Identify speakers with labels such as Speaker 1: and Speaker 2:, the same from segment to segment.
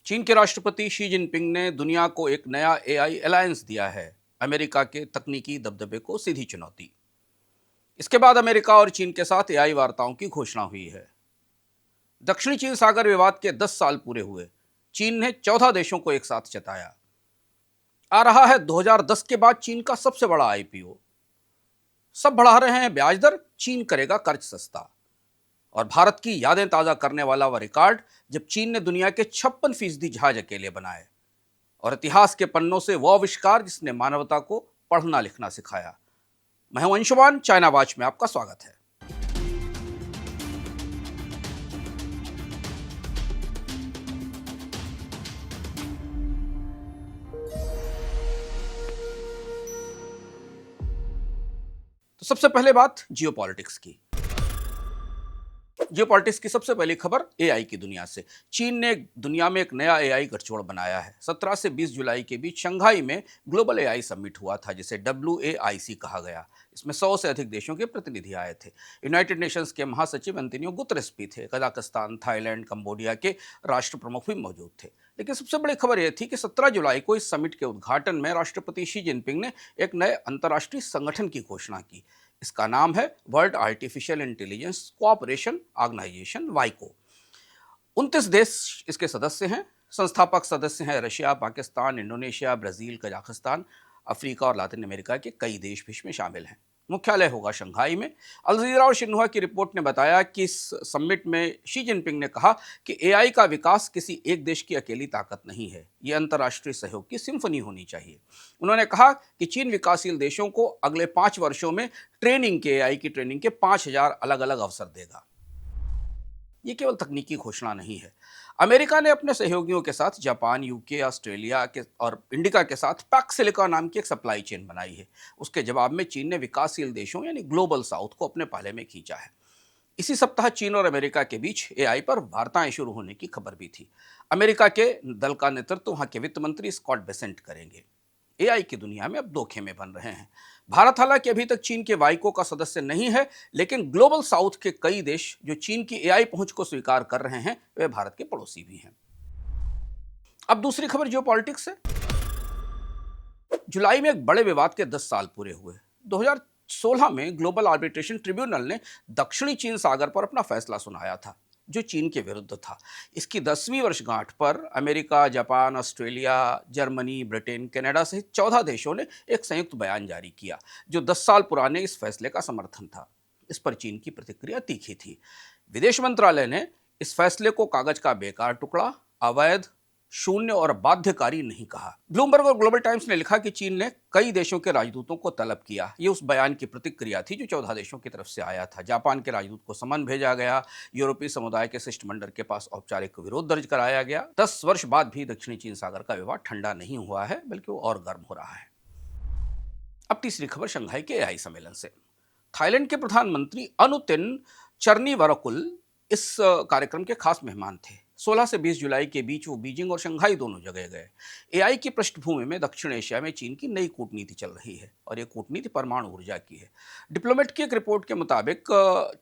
Speaker 1: चीन के राष्ट्रपति शी जिनपिंग ने दुनिया को एक नया एआई अलायंस दिया है। अमेरिका के तकनीकी दबदबे को सीधी चुनौती। इसके बाद अमेरिका और चीन के साथ एआई वार्ताओं की घोषणा हुई है। दक्षिणी चीन सागर विवाद के 10 साल पूरे हुए। चीन ने 14 देशों को एक साथ जताया। आ रहा है 2010 के बाद चीन का सबसे बड़ा आईपीओ। सब बढ़ा रहे हैं ब्याज दर, चीन करेगा कर्ज सस्ता। और भारत की यादें ताजा करने वाला वह रिकॉर्ड जब चीन ने दुनिया के 56% जहाज अकेले बनाए। और इतिहास के पन्नों से वो आविष्कार जिसने मानवता को पढ़ना लिखना सिखाया। मैं हूं अंशुमान, चाइना वॉच में आपका स्वागत है। तो सबसे पहले बात जियोपॉलिटिक्स की। जियोपॉलिटिक्स की सबसे पहली खबर एआई की दुनिया से। चीन ने दुनिया में एक नया एआई गठजोड़ बनाया है। 17 से 20 जुलाई के बीच शंघाई में ग्लोबल एआई समिट हुआ था, जिसे WAIC कहा गया। इसमें 100 से अधिक देशों के प्रतिनिधि आए थे। यूनाइटेड नेशंस के महासचिव एंटोनियो गुतरेस भी थे। कजाकिस्तान, थाईलैंड, कंबोडिया के राष्ट्र प्रमुख भी मौजूद थे। लेकिन सबसे बड़ी खबर यह थी कि 17 जुलाई को इस समिट के उद्घाटन में राष्ट्रपति शी जिनपिंग ने एक नए अंतर्राष्ट्रीय संगठन की घोषणा की। इसका नाम है World Artificial Intelligence Cooperation Organization, वाइको। 29 देश इसके सदस्य हैं। संस्थापक सदस्य हैं Russia, Pakistan, Indonesia, Brazil, Kazakhstan, Africa और लातिन अमेरिका के कई देश भी इसमें शामिल हैं। मुख्यालय होगा शंघाई में। अल जज़ीरा और शिन्हुआ की रिपोर्ट ने बताया कि इस समिट में शी जिनपिंग ने कहा कि एआई का विकास किसी एक देश की अकेली ताकत नहीं है, ये अंतर्राष्ट्रीय सहयोग की सिम्फनी होनी चाहिए। उन्होंने कहा कि चीन विकासशील देशों को अगले 5 वर्षों में एआई की ट्रेनिंग के 5,000 अलग अलग अवसर देगा। ये केवल तकनीकी घोषणा नहीं है। अमेरिका ने अपने सहयोगियों के साथ जापान, यूके, ऑस्ट्रेलिया के और इंडिका के साथ पैक सिलिका नाम की एक सप्लाई चेन बनाई है। उसके जवाब में चीन ने विकासशील देशों यानी ग्लोबल साउथ को अपने पाले में खींचा है। इसी सप्ताह चीन और अमेरिका के बीच एआई पर वार्ताएं शुरू होने की खबर भी थी। अमेरिका के दल का नेतृत्व वहां के वित्त मंत्री स्कॉट बेसेंट करेंगे। एआई की दुनिया में अब दो खेमे बन रहे हैं। भारत हालांकि अभी तक चीन के वाइको का सदस्य नहीं है, लेकिन ग्लोबल साउथ के कई देश जो चीन की एआई पहुंच को स्वीकार कर रहे हैं, वे भारत के पड़ोसी भी हैं। अब दूसरी खबर जियोपॉलिटिक्स है। जुलाई में एक बड़े विवाद के 10 साल पूरे हुए। 2016 में ग्लोबल आर्बिट्रेशन ट्रिब्यूनल ने दक्षिणी चीन सागर पर अपना फैसला सुनाया था, जो चीन के विरुद्ध था। इसकी 10वीं वर्षगांठ पर America, Japan, Australia, Germany, Britain, Canada सहित 14 देशों ने एक संयुक्त बयान जारी किया, जो 10 साल पुराने इस फैसले का समर्थन था। इस पर चीन की प्रतिक्रिया तीखी थी। विदेश मंत्रालय ने इस फैसले को कागज का बेकार टुकड़ा, अवैध, शून्य और बाध्यकारी नहीं कहा। ब्लूमबर्ग और ग्लोबल टाइम्स ने लिखा कि चीन ने कई देशों के राजदूतों को तलब किया। ये उस बयान की प्रतिक्रिया थी जो 14 देशों की तरफ से आया था। जापान के राजदूत को समन भेजा गया। यूरोपीय समुदाय के शिष्टमंडल के पास औपचारिक विरोध दर्ज कराया गया। 10 वर्ष बाद भी दक्षिणी चीन सागर का विवाद ठंडा नहीं हुआ है, बल्कि वो और गर्म हो रहा है। अब तीसरी खबर शंघाई के एआई सम्मेलन से। थाईलैंड के प्रधानमंत्री अनुतिन चरनीवरकुल इस कार्यक्रम के खास मेहमान थे। 16 से 20 जुलाई के बीच वो बीजिंग और शंघाई दोनों जगह गए। एआई की पृष्ठभूमि में दक्षिण एशिया में चीन की नई कूटनीति चल रही है, और ये कूटनीति परमाणु ऊर्जा की है। डिप्लोमेट की एक रिपोर्ट के मुताबिक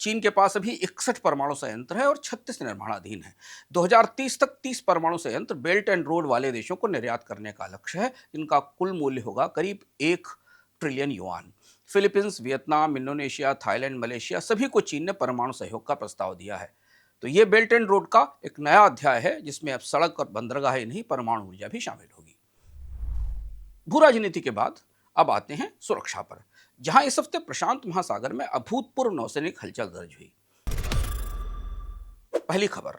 Speaker 1: चीन के पास अभी 61 परमाणु संयंत्र है और 36 निर्माणाधीन है। 2030 तक 30 परमाणु संयंत्र बेल्ट एंड रोड वाले देशों को निर्यात करने का लक्ष्य है, जिनका कुल मूल्य होगा करीब 1 trillion yuan. Philippines, Vietnam, Indonesia, Thailand, Malaysia सभी को चीन ने परमाणु सहयोग का प्रस्ताव दिया है। तो ये बेल्ट एंड रोड का एक नया अध्याय है, जिसमें अब सड़क और बंदरगाह ही नहीं, परमाणु ऊर्जा भी शामिल होगी। भू राजनीति के बाद अब आते हैं सुरक्षा पर, जहां इस हफ्ते प्रशांत महासागर में अभूतपूर्व नौसैनिक हलचल दर्ज हुई। पहली खबर,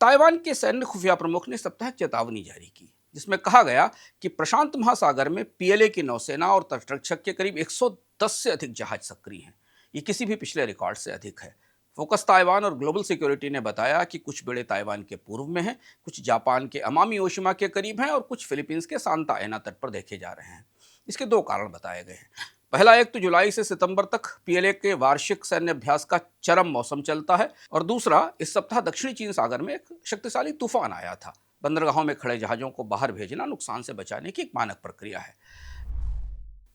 Speaker 1: ताइवान के सैन्य खुफिया प्रमुख ने सप्ताह चेतावनी जारी की, जिसमें कहा गया कि प्रशांत महासागर में पीएलए की नौसेना और तटरक्षक के करीब 110 से अधिक जहाज सक्रिय हैं। ये किसी भी पिछले रिकॉर्ड से अधिक है। फोकस ताइवान और ग्लोबल सिक्योरिटी ने बताया कि कुछ बेड़े ताइवान के पूर्व में हैं, कुछ जापान के अमामी ओशिमा के करीब हैं और कुछ फिलीपींस के सांता एना तट पर देखे जा रहे हैं। इसके 2 कारण बताए गए हैं। पहला, एक तो जुलाई से सितंबर तक पीएलए के वार्षिक सैन्य अभ्यास का चरम मौसम चलता है, और दूसरा, इस सप्ताह दक्षिणी चीन सागर में एक शक्तिशाली तूफान आया था। बंदरगाहों में खड़े जहाजों को बाहर भेजना नुकसान से बचाने की एक मानक प्रक्रिया है।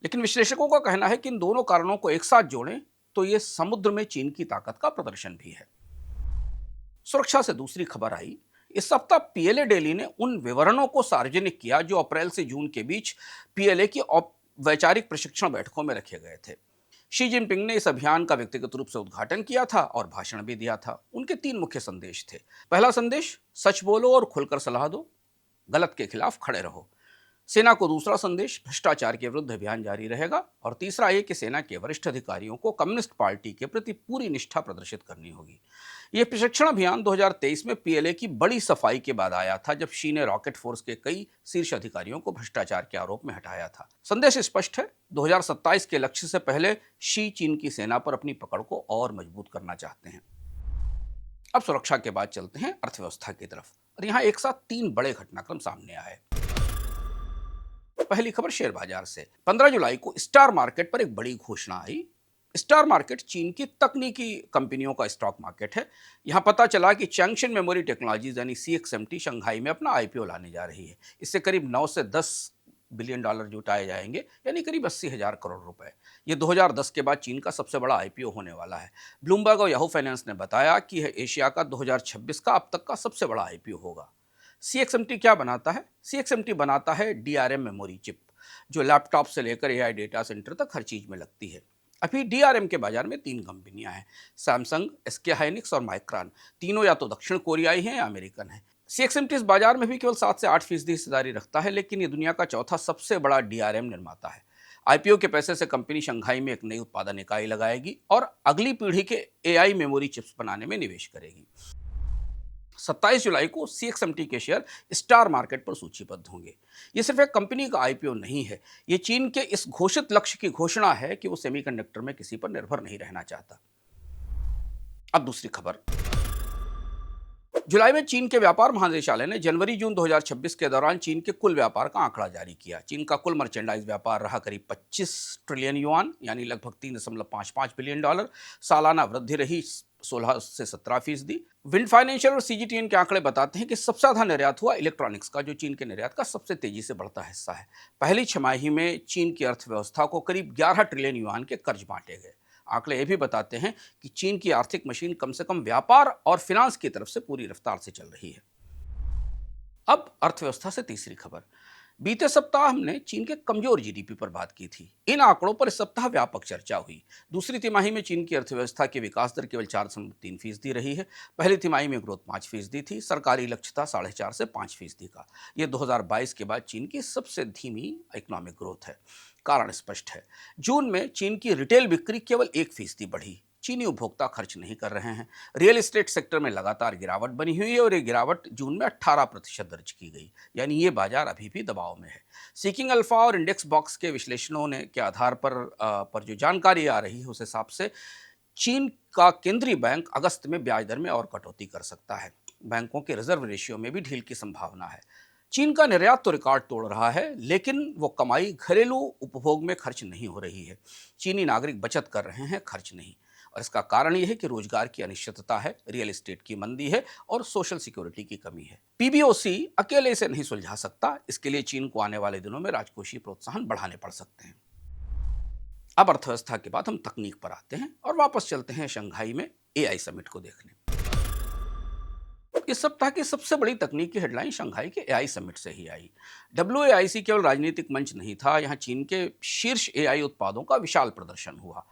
Speaker 1: लेकिन विश्लेषकों का कहना है कि इन दोनों कारणों को एक साथ जोड़ें तो ये समुद्र में चीन की ताकत का प्रदर्शन भी है। सुरक्षा से दूसरी खबर आई। इस सप्ताह पीएलए डेली ने उन विवरणों को सार्वजनिक किया जो अप्रैल से जून के बीच पीएलए की वैचारिक प्रशिक्षण बैठकों में रखे गए थे। शी जिनपिंग ने इस अभियान का व्यक्तिगत रूप से उद्घाटन किया था और भाषण भी दिया था। उनके 3 मुख्य संदेश थे। पहला संदेश, सच बोलो और खुलकर सलाह दो, गलत के खिलाफ खड़े रहो। सेना को दूसरा संदेश, भ्रष्टाचार के विरुद्ध अभियान जारी रहेगा। और तीसरा ये कि सेना के वरिष्ठ अधिकारियों को कम्युनिस्ट पार्टी के प्रति पूरी निष्ठा प्रदर्शित करनी होगी। यह प्रशिक्षण अभियान 2023 में पीएलए की बड़ी सफाई के बाद आया था, जब शी ने रॉकेट फोर्स के कई शीर्ष अधिकारियों को भ्रष्टाचार के आरोप में हटाया था। संदेश स्पष्ट है, 2027 के लक्ष्य से पहले शी चीन की सेना पर अपनी पकड़ को और मजबूत करना चाहते हैं। अब सुरक्षा के बाद चलते हैं अर्थव्यवस्था की तरफ, और यहाँ एक साथ 3 बड़े घटनाक्रम सामने आए। पहली खबर शेयर बाजार से। 15 जुलाई को स्टार मार्केट पर एक बड़ी घोषणा आई। स्टार मार्केट चीन की तकनीकी कंपनियों का स्टॉक मार्केट है। यहां पता चला कि चैंगशन मेमोरी टेक्नोलॉजीज यानी CXMT शंघाई में अपना IPO लाने जा रही है। इससे करीब 9 से 10 बिलियन डॉलर जुटाए जाएंगे, यानी करीब 80,000 करोड़ रुपए। ये 2010 के बाद चीन का सबसे बड़ा IPO होने वाला है। ब्लूमबर्ग और याहू फाइनेंस ने बताया कि यह एशिया का 2026 का अब तक का सबसे बड़ा IPO होगा। CXMT क्या बनाता है? CXMT बनाता है DRM मेमोरी चिप, जो लैपटॉप से लेकर AI डेटा सेंटर तक हर चीज में लगती है। अभी DRM के बाजार में 3 कंपनियां हैं, सैमसंग, SK हाइनिक्स और माइक्रॉन। तीनों या तो दक्षिण कोरियाई हैं या अमेरिकन हैं। CXMT इस बाजार में भी केवल 7 से 8% हिस्सेदारी रखता है, लेकिन ये दुनिया का चौथा सबसे बड़ा DRM निर्माता है। IPO के पैसे से कंपनी शंघाई में एक नई उत्पादन इकाई लगाएगी और अगली पीढ़ी के AI मेमोरी चिप्स बनाने में निवेश करेगी। 27 जुलाई को CXMT के शेयर स्टार मार्केट पर सूचीबद्ध होंगे। ये सिर्फ एक कंपनी का IPO नहीं है, ये चीन के इस घोषित लक्ष्य की घोषणा है कि वो सेमीकंडक्टर में किसी पर निर्भर नहीं रहना चाहता। अब दूसरी खबर। जुलाई में चीन के व्यापार महानिदेशालय ने जनवरी-जून 2026 के दौरान चीन के कुल व्यापार का आंकड़ा जारी किया। चीन का कुल मर्चेंडाइज व्यापार रहा करीब 25 ट्रिलियन युआन, यानी लगभग 3.55 बिलियन डॉलर। सालाना वृद्धि रही 16 से 17%। विंड फाइनेंशियल और CGTN के आंकड़े बताते हैं कि सबसे ज्यादा निर्यात हुआ इलेक्ट्रॉनिक्स का, जो चीन के निर्यात का सबसे तेजी से बढ़ता हिस्सा है। पहली छमाही में चीन की अर्थव्यवस्था को करीब 11 ट्रिलियन युआन के कर्ज बांटे गए। आंकड़े ये भी बताते हैं कि चीन की आर्थिक मशीन कम से कम व्यापार और फिनांस की तरफ से पूरी रफ्तार से चल रही है। अब अर्थव्यवस्था से तीसरी खबर। बीते सप्ताह हमने चीन के कमजोर GDP पर बात की थी। इन आंकड़ों पर इस सप्ताह व्यापक चर्चा हुई। दूसरी तिमाही में चीन की अर्थव्यवस्था की विकास दर केवल 4.3% रही है। पहली तिमाही में ग्रोथ 5% थी। सरकारी लक्ष्य था 4.5 से 5% का। यह 2022 के बाद चीन की सबसे धीमी इकोनॉमिक ग्रोथ है। कारण स्पष्ट है। जून में चीन की रिटेल बिक्री केवल 1% बढ़ी। चीनी उपभोक्ता खर्च नहीं कर रहे हैं। रियल एस्टेट सेक्टर में लगातार गिरावट बनी हुई है और ये गिरावट जून में 18% दर्ज की गई, यानी ये बाजार अभी भी दबाव में है। सीकिंग अल्फा और इंडेक्स बॉक्स के विश्लेषणों ने के आधार पर जो जानकारी आ रही है उस हिसाब से चीन का केंद्रीय बैंक अगस्त में ब्याज दर में और कटौती कर सकता है। बैंकों के रिजर्व रेशियो में भी ढील की संभावना है। चीन का निर्यात तो रिकॉर्ड तोड़ रहा है, लेकिन वो कमाई घरेलू उपभोग में खर्च नहीं हो रही है। चीनी नागरिक बचत कर रहे हैं, खर्च नहीं। और इसका कारण यह है कि रोजगार की अनिश्चितता है, रियल एस्टेट की मंदी है और सोशल सिक्योरिटी की कमी है। PBOC अकेले इसे नहीं सुलझा सकता। इसके लिए चीन को आने वाले दिनों में राजकोषीय प्रोत्साहन बढ़ाने पड़ सकते हैं। अब अर्थव्यवस्था के बाद हम तकनीक पर आते हैं और वापस चलते हैं शंघाई में AI समिट को देखने। इस सप्ताह की सबसे बड़ी तकनीकी हेडलाइन शंघाई के AI समिट से ही आई। WAIC केवल राजनीतिक मंच नहीं था, यहां चीन के शीर्ष AI उत्पादों का विशाल प्रदर्शन हुआ।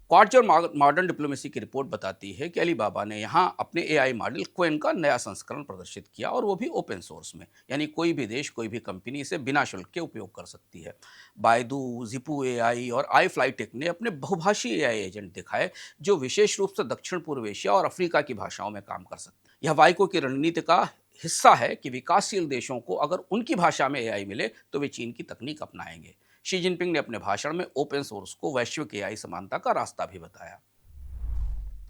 Speaker 1: क्वार्ट्ज और मॉडर्न डिप्लोमेसी की रिपोर्ट बताती है कि अलीबाबा ने यहां अपने AI मॉडल क्वेन का नया संस्करण प्रदर्शित किया, और वो भी ओपन सोर्स में, यानी कोई भी देश, कोई भी कंपनी इसे बिना शुल्क के उपयोग कर सकती है। बायदू, जिपू AI और iFlyTek ने अपने बहुभाषी AI एजेंट दिखाए, जो विशेष रूप से दक्षिण पूर्व एशिया और अफ्रीका की भाषाओं में काम कर सकते हैं। यह वाइको की रणनीति का हिस्सा है कि विकासशील देशों को अगर उनकी भाषा में AI मिले तो वे चीन की तकनीक अपनाएंगे। शी जिनपिंग ने अपने भाषण में ओपन सोर्स को वैश्विक AI समानता का रास्ता भी बताया।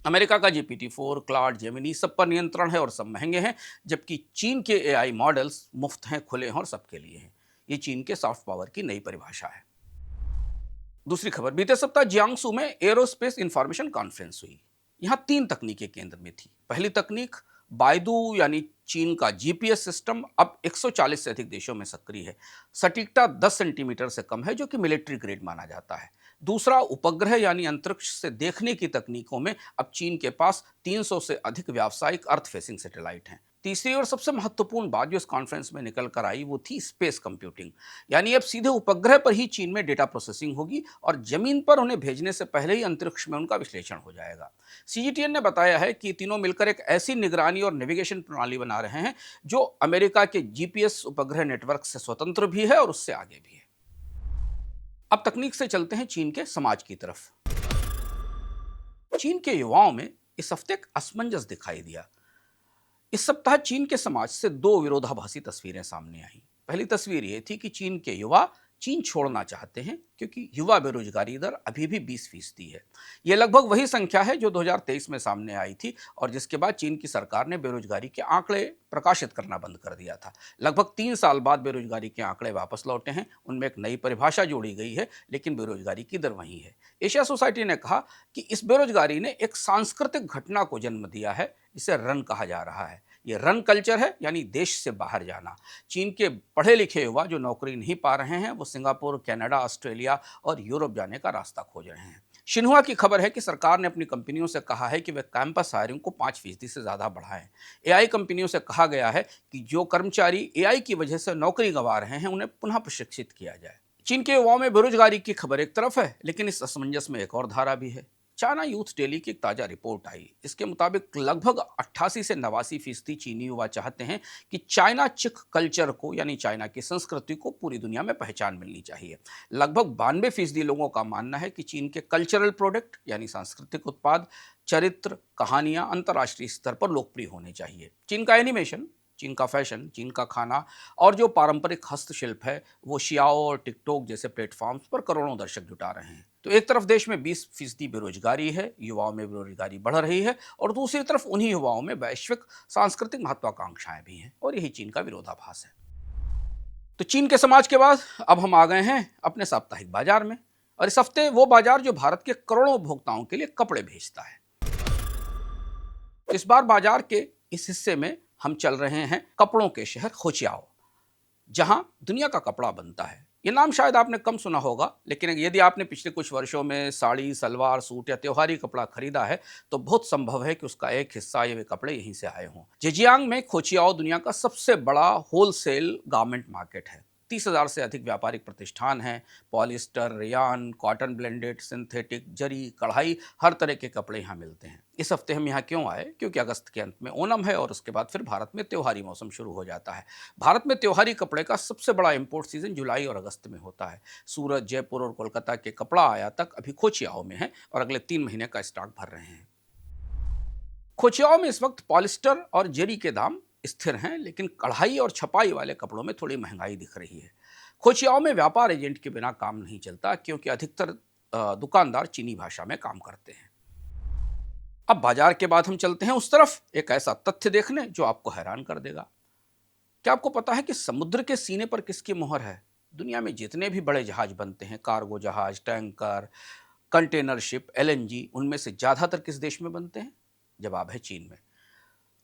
Speaker 1: अमेरिका का GPT-4, क्लाउड, जेमिनी सब पर नियंत्रण है और सब महंगे हैं, जबकि चीन के AI मॉडल्स मुफ्त हैं, खुले हैं और सबके लिए हैं। ये चीन के सॉफ्ट पावर की नई परिभाषा है। दूसरी खबर, बीते सप्ताह जियांगसू में एरोस्पेस इंफॉर्मेशन कॉन्फ्रेंस हुई। यहाँ 3 तकनीकें केंद्र में थी। पहली तकनीक बायदू यानी चीन का GPS सिस्टम अब 140 से अधिक देशों में सक्रिय है। सटीकता 10 सेंटीमीटर से कम है, जो कि मिलिट्री ग्रेड माना जाता है। दूसरा उपग्रह यानी अंतरिक्ष से देखने की तकनीकों में अब चीन के पास 300 से अधिक व्यावसायिक अर्थ फेसिंग सैटेलाइट हैं। तीसरी और सबसे महत्वपूर्ण बात जो इस कॉन्फ्रेंस में निकल कर आई वो थी स्पेस कंप्यूटिंग। यानी अब सीधे उपग्रह पर ही चीन में डेटा प्रोसेसिंग होगी और जमीन पर उन्हें भेजने से पहले ही अंतरिक्ष में उनका विश्लेषण हो जाएगा। सीजीटीएन ने बताया है कि तीनों मिलकर एक ऐसी निगरानी और नेविगेशन प्रणाली बना रहे हैं जो अमेरिका के जीपीएस उपग्रह नेटवर्क से स्वतंत्र भी है और उससे आगे भी है। अब तकनीक से चलते हैं चीन के समाज की तरफ। चीन के युवाओं में इस हफ्ते एक असमंजस दिखाई दिया। इस सप्ताह चीन के समाज से दो विरोधाभासी तस्वीरें सामने आई। पहली तस्वीर यह थी कि चीन के युवा चीन छोड़ना चाहते हैं क्योंकि युवा बेरोजगारी दर अभी भी 20% है। यह लगभग वही संख्या है जो 2023 में सामने आई थी और जिसके बाद चीन की सरकार ने बेरोजगारी के आंकड़े प्रकाशित करना बंद कर दिया था। लगभग 3 साल बाद बेरोजगारी के आंकड़े वापस लौटे हैं। उनमें एक नई परिभाषा जोड़ी गई है, लेकिन बेरोजगारी की दर वही है। एशिया सोसाइटी ने कहा कि इस बेरोजगारी ने एक सांस्कृतिक घटना को जन्म दिया है, इसे रन कहा जा रहा है। ये रन कल्चर है, यानी देश से बाहर जाना। चीन के पढ़े लिखे युवा जो नौकरी नहीं पा रहे हैं वो सिंगापुर, कनाडा, ऑस्ट्रेलिया और यूरोप जाने का रास्ता खोज रहे हैं। शिन्हुआ की खबर है कि सरकार ने अपनी कंपनियों से कहा है कि वे कैंपस हायरिंग को 5% से ज़्यादा बढ़ाएं। एआई कंपनियों से कहा गया है कि जो कर्मचारी एआई की वजह से नौकरी गंवा रहे हैं उन्हें पुनः प्रशिक्षित किया जाए। चीन के युवाओं में बेरोजगारी की खबर एक तरफ है, लेकिन इस असमंजस में एक और धारा भी है। चाइना यूथ डेली की एक ताज़ा रिपोर्ट आई। इसके मुताबिक लगभग 88 से 89% चीनी युवा चाहते हैं कि चाइना चिक कल्चर को, यानी चाइना की संस्कृति को पूरी दुनिया में पहचान मिलनी चाहिए। लगभग 92% लोगों का मानना है कि चीन के कल्चरल प्रोडक्ट, यानी सांस्कृतिक उत्पाद, चरित्र, कहानियां अंतर्राष्ट्रीय स्तर पर लोकप्रिय होने चाहिए। चीन का एनिमेशन, चीन का फैशन, चीन का खाना और जो पारंपरिक हस्तशिल्प है वो शियाओ और टिकटॉक जैसे प्लेटफॉर्म्स पर करोड़ों दर्शक जुटा रहे हैं। तो एक तरफ देश में 20% बेरोजगारी है, युवाओं में बेरोजगारी बढ़ रही है, और दूसरी तरफ उन्हीं युवाओं में वैश्विक सांस्कृतिक महत्वाकांक्षाएं भी हैं, और यही चीन का विरोधाभास है। तो चीन के समाज के बाद अब हम आ गए हैं अपने साप्ताहिक बाजार में, और इस हफ्ते वो बाजार जो भारत के करोड़ों उपभोक्ताओं के लिए कपड़े भेजता है। इस बार बाजार के इस हिस्से में हम चल रहे हैं कपड़ों के शहर खोचियाओ, जहां दुनिया का कपड़ा बनता है। ये नाम शायद आपने कम सुना होगा, लेकिन यदि आपने पिछले कुछ वर्षों में साड़ी, सलवार, सूट या त्योहारी कपड़ा खरीदा है तो बहुत संभव है कि उसका एक हिस्सा ये वे कपड़े यहीं से आए हों। जेजियांग में खोचियाओ दुनिया का सबसे बड़ा होलसेल गारमेंट मार्केट है। 30,000 से अधिक व्यापारिक प्रतिष्ठान हैं। Polyester, rayon, cotton blended, synthetic, जरी, कढ़ाई, हर तरह के कपड़े यहाँ मिलते हैं। इस हफ्ते हम यहाँ क्यों आए? क्योंकि अगस्त के अंत में ओणम है और उसके बाद फिर भारत में त्योहारी मौसम शुरू हो जाता है। भारत में त्योहारी कपड़े का सबसे बड़ा इंपोर्ट सीजन जुलाई और अगस्त में होता है। सूरत, जयपुर और कोलकाता के कपड़ा आयातक अभी खोचियाओ में हैं और अगले 3 महीने का स्टॉक भर रहे हैं। खोचियाओ में इस वक्त पॉलिस्टर और जरी के दाम स्थिर हैं, लेकिन कढ़ाई और छपाई वाले कपड़ों में थोड़ी महंगाई दिख रही है। खोचियाओ में व्यापार एजेंट के बिना काम नहीं चलता, क्योंकि अधिकतर दुकानदार चीनी भाषा में काम करते हैं। अब बाजार के बाद हम चलते हैं उस तरफ, एक ऐसा तथ्य देखने जो आपको हैरान कर देगा। क्या आपको पता है कि समुद्र के सीने पर किसकी मोहर है? दुनिया में जितने भी बड़े जहाज बनते हैं, कार्गो जहाज, टैंकर, कंटेनर शिप, एलएनजी, उनमें से ज़्यादातर किस देश में बनते हैं? जवाब है चीन में।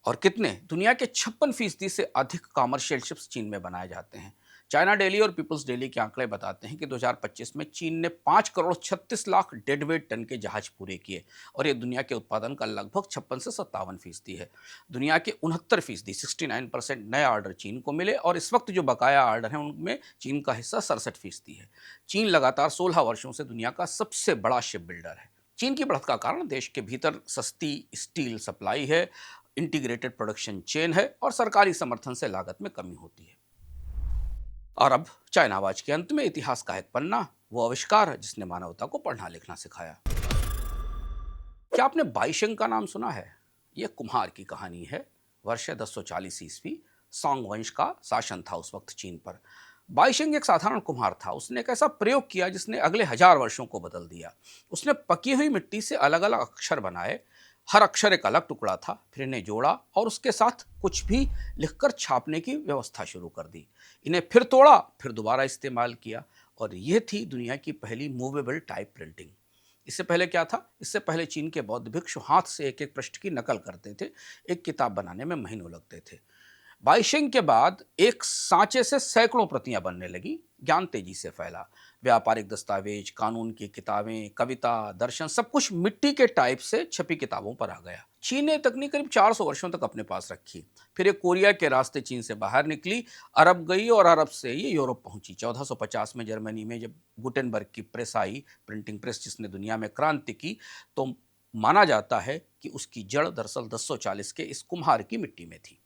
Speaker 1: और कितने? दुनिया के 56% से अधिक कॉमर्शियल शिप्स चीन में बनाए जाते हैं। चाइना डेली और पीपल्स डेली के आंकड़े बताते हैं कि 2025 में चीन ने 5 करोड़ 36 लाख डेडवेट टन के जहाज पूरे किए, और ये दुनिया के उत्पादन का लगभग 56 से 57% है। दुनिया के 69% 69% नए ऑर्डर चीन को मिले, और इस वक्त जो बकाया ऑर्डर हैं उनमें चीन का हिस्सा 67% है। चीन लगातार 16 वर्षों से दुनिया का सबसे बड़ा शिप बिल्डर है। चीन की बढ़त का कारण देश के भीतर सस्ती स्टील सप्लाई है, इंटीग्रेटेड प्रोडक्शन चेन है, और सरकारी समर्थन से लागत में कमी होती है। और अब चाइना वाच के अंत में इतिहास का एक पन्ना, वो आविष्कार जिसने मानवता को पढ़ना लिखना सिखाया। क्या आपने बाइशेंग का नाम सुना है? यह कुम्हार की कहानी है। वर्ष 1040 ईस्वी, सोंग वंश का शासन था उस वक्त चीन पर। बाइशेंग एक साधारण कुम्हार था। उसने एक ऐसा प्रयोग किया जिसने अगले 1000 वर्षों को बदल दिया। उसने पकी हुई मिट्टी से अलग अलग अक्षर बनाए। हर अक्षर एक अलग टुकड़ा था। फिर इन्हें जोड़ा और उसके साथ कुछ भी लिखकर छापने की व्यवस्था शुरू कर दी। इन्हें फिर तोड़ा, फिर दोबारा इस्तेमाल किया, और यह थी दुनिया की पहली मूवेबल टाइप प्रिंटिंग। इससे पहले क्या था? इससे पहले चीन के बौद्ध भिक्षु हाथ से एक एक पृष्ठ की नकल करते थे। एक किताब बनाने में महीनों लगते थे। बाइशेंग के बाद एक सांचे से सैकड़ों प्रतियां बनने लगी। ज्ञान तेजी से फैला। व्यापारिक दस्तावेज, कानून की किताबें, कविता, दर्शन सब कुछ मिट्टी के टाइप से छपी किताबों पर आ गया। चीन ने तकनीक करीब 400 वर्षों तक अपने पास रखी। फिर ये कोरिया के रास्ते चीन से बाहर निकली, अरब गई और अरब से ये यूरोप पहुंची। 1450 में जर्मनी में जब गुटेनबर्ग की प्रेस आई, प्रिंटिंग प्रेस जिसने दुनिया में क्रांति की, तो माना जाता है कि उसकी जड़ दरअसल 1040 के इस कुम्हार की मिट्टी में थी।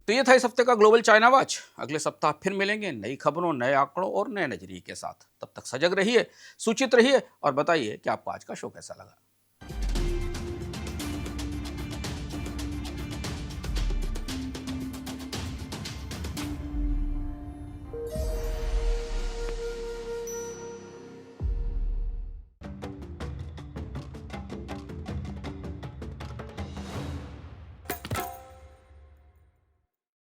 Speaker 1: तो ये था इस हफ्ते का ग्लोबल चाइना वॉच। अगले सप्ताह फिर मिलेंगे नई खबरों, नए आंकड़ों और नए नजरिए के साथ। तब तक सजग रहिए, सूचित रहिए और बताइए कि आपको आज का शो कैसा लगा।